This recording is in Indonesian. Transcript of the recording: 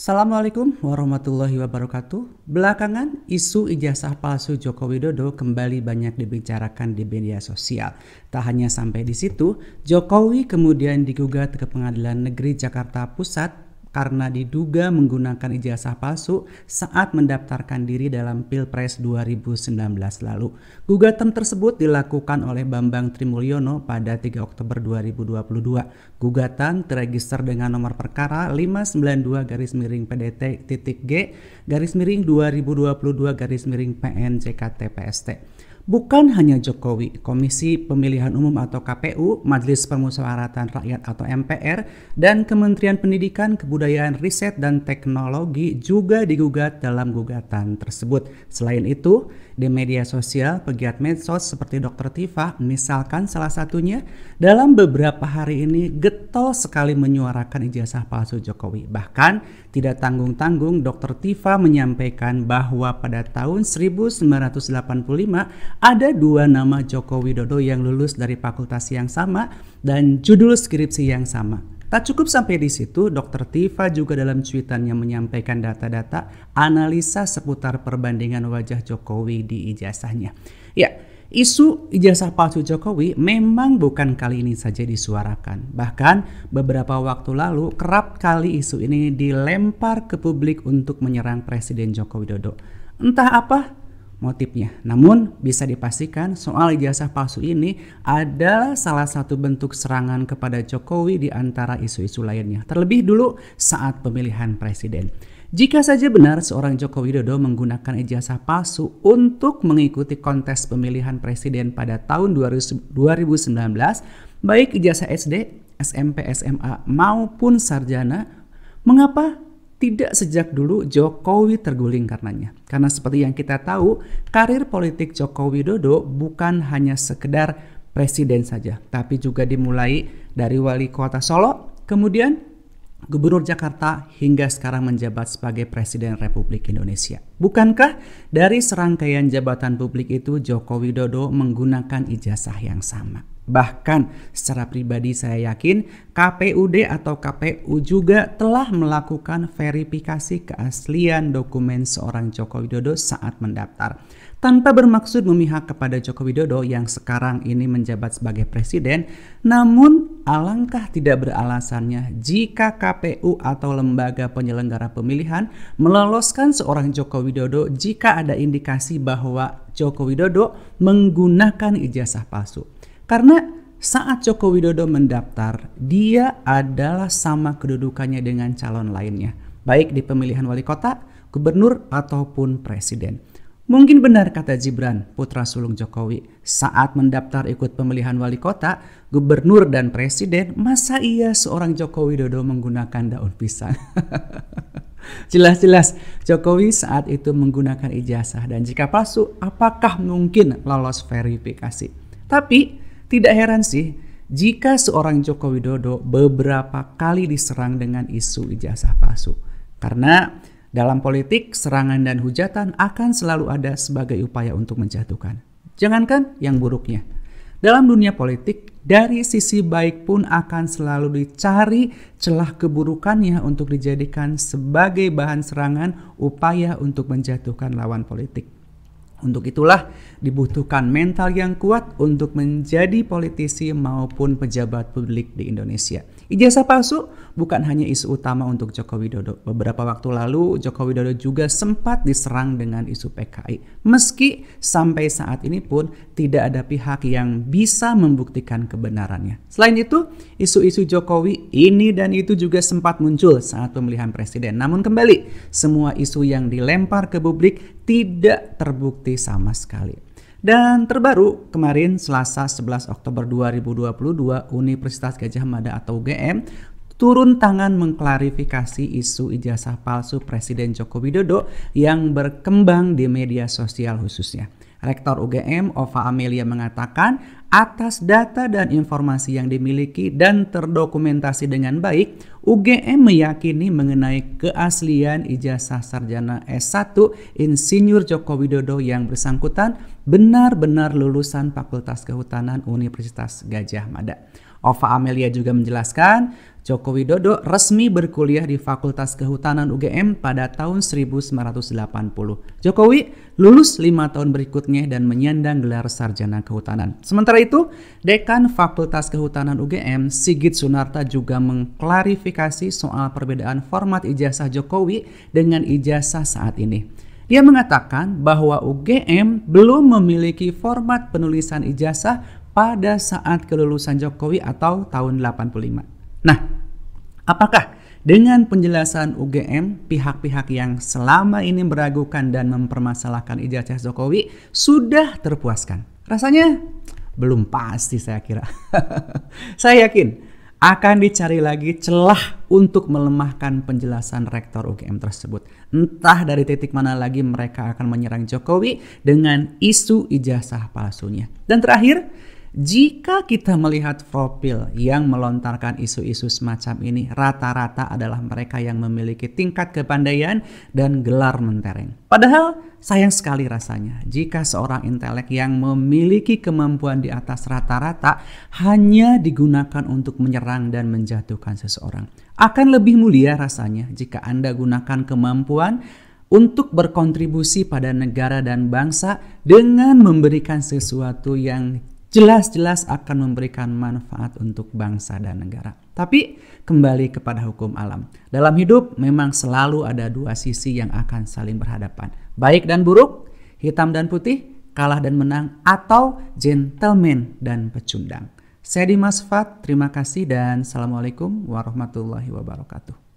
Assalamualaikum warahmatullahi wabarakatuh. Belakangan, isu ijazah palsu Joko Widodo kembali banyak dibicarakan di media sosial. Tak hanya sampai di situ, Jokowi kemudian digugat ke Pengadilan Negeri Jakarta Pusat karena diduga menggunakan ijazah palsu saat mendaftarkan diri dalam Pilpres 2019 lalu. Gugatan tersebut dilakukan oleh Bambang Trimulyono pada 3 Oktober 2022. Gugatan terregister dengan nomor perkara 592-PDT-G-2022-PNJKT-PST. Bukan hanya Jokowi, Komisi Pemilihan Umum atau KPU, Majelis Permusyawaratan Rakyat atau MPR, dan Kementerian Pendidikan, Kebudayaan, Riset, dan Teknologi juga digugat dalam gugatan tersebut. Selain itu, di media sosial, pegiat medsos seperti Dr. Tifa, misalkan salah satunya, dalam beberapa hari ini getol sekali menyuarakan ijazah palsu Jokowi. Bahkan, tidak tanggung-tanggung Dr. Tifa menyampaikan bahwa pada tahun 1985 ada 2 nama Joko Widodo yang lulus dari fakultas yang sama dan judul skripsi yang sama. Tak cukup sampai di situ, Dr. Tifa juga dalam cuitannya menyampaikan data-data analisa seputar perbandingan wajah Jokowi di ijazahnya. Ya, isu ijazah palsu Jokowi memang bukan kali ini saja disuarakan. Bahkan beberapa waktu lalu kerap kali isu ini dilempar ke publik untuk menyerang Presiden Joko Widodo. Entah apa motifnya. Namun bisa dipastikan soal ijazah palsu ini adalah salah satu bentuk serangan kepada Jokowi di antara isu-isu lainnya. Terlebih dulu saat pemilihan presiden. Jika saja benar seorang Joko Widodo menggunakan ijazah palsu untuk mengikuti kontes pemilihan presiden pada tahun 2019, baik ijazah SD, SMP, SMA maupun sarjana, mengapa tidak sejak dulu Jokowi terguling karenanya? Karena seperti yang kita tahu, karir politik Joko Widodo bukan hanya sekedar presiden saja, tapi juga dimulai dari wali kota Solo, kemudian Gubernur Jakarta hingga sekarang menjabat sebagai Presiden Republik Indonesia. Bukankah dari serangkaian jabatan publik itu Joko Widodo menggunakan ijazah yang sama? Bahkan secara pribadi saya yakin KPUD atau KPU juga telah melakukan verifikasi keaslian dokumen seorang Joko Widodo saat mendaftar. Tanpa bermaksud memihak kepada Joko Widodo yang sekarang ini menjabat sebagai presiden, namun alangkah tidak beralasannya jika KPU atau lembaga penyelenggara pemilihan meloloskan seorang Joko Widodo jika ada indikasi bahwa Joko Widodo menggunakan ijazah palsu. Karena saat Joko Widodo mendaftar, dia adalah sama kedudukannya dengan calon lainnya, baik di pemilihan wali kota, gubernur, ataupun presiden. Mungkin benar kata Gibran, putra sulung Jokowi, saat mendaftar ikut pemilihan wali kota, gubernur, dan presiden, masa iya seorang Joko Widodo menggunakan daun pisang? Jelas-jelas Jokowi saat itu menggunakan ijazah, dan jika palsu, apakah mungkin lolos verifikasi? Tapi tidak heran sih jika seorang Joko Widodo beberapa kali diserang dengan isu ijazah palsu. Karena dalam politik, serangan dan hujatan akan selalu ada sebagai upaya untuk menjatuhkan. Jangankan yang buruknya. Dalam dunia politik, dari sisi baik pun akan selalu dicari celah keburukannya untuk dijadikan sebagai bahan serangan upaya untuk menjatuhkan lawan politik. Untuk itulah dibutuhkan mental yang kuat untuk menjadi politisi maupun pejabat publik di Indonesia. Ijazah palsu bukan hanya isu utama untuk Joko Widodo. Beberapa waktu lalu Joko Widodo juga sempat diserang dengan isu PKI. Meski sampai saat ini pun tidak ada pihak yang bisa membuktikan kebenarannya. Selain itu, isu-isu Jokowi ini dan itu juga sempat muncul saat pemilihan presiden. Namun kembali, semua isu yang dilempar ke publik tidak terbukti sama sekali. Dan terbaru kemarin Selasa 11 Oktober 2022 Universitas Gadjah Mada atau UGM turun tangan mengklarifikasi isu ijazah palsu Presiden Joko Widodo yang berkembang di media sosial khususnya. Rektor UGM Ova Amelia mengatakan atas data dan informasi yang dimiliki dan terdokumentasi dengan baik, UGM meyakini mengenai keaslian ijazah sarjana S1 Insinyur Joko Widodo yang bersangkutan benar-benar lulusan Fakultas Kehutanan Universitas Gadjah Mada. Ova Amelia juga menjelaskan Joko Widodo resmi berkuliah di Fakultas Kehutanan UGM pada tahun 1980. Jokowi lulus 5 tahun berikutnya dan menyandang gelar sarjana kehutanan. Sementara itu, Dekan Fakultas Kehutanan UGM, Sigit Sunarta juga mengklarifikasi soal perbedaan format ijazah Jokowi dengan ijazah saat ini. Dia mengatakan bahwa UGM belum memiliki format penulisan ijazah pada saat kelulusan Jokowi atau tahun 85. Nah, apakah dengan penjelasan UGM, pihak-pihak yang selama ini meragukan dan mempermasalahkan ijazah Jokowi sudah terpuaskan? Rasanya belum pasti, saya kira. Saya yakin akan dicari lagi celah untuk melemahkan penjelasan rektor UGM tersebut. Entah dari titik mana lagi mereka akan menyerang Jokowi dengan isu ijazah palsunya. Dan terakhir, jika kita melihat profil yang melontarkan isu-isu semacam ini, rata-rata adalah mereka yang memiliki tingkat kepandaian dan gelar mentereng. Padahal sayang sekali rasanya jika seorang intelek yang memiliki kemampuan di atas rata-rata hanya digunakan untuk menyerang dan menjatuhkan seseorang. Akan lebih mulia rasanya jika Anda gunakan kemampuan untuk berkontribusi pada negara dan bangsa dengan memberikan sesuatu yang jelas-jelas akan memberikan manfaat untuk bangsa dan negara. Tapi kembali kepada hukum alam. Dalam hidup memang selalu ada dua sisi yang akan saling berhadapan. Baik dan buruk, hitam dan putih, kalah dan menang, atau gentleman dan pecundang. Saya Dimas Fat, terima kasih dan Assalamualaikum warahmatullahi wabarakatuh.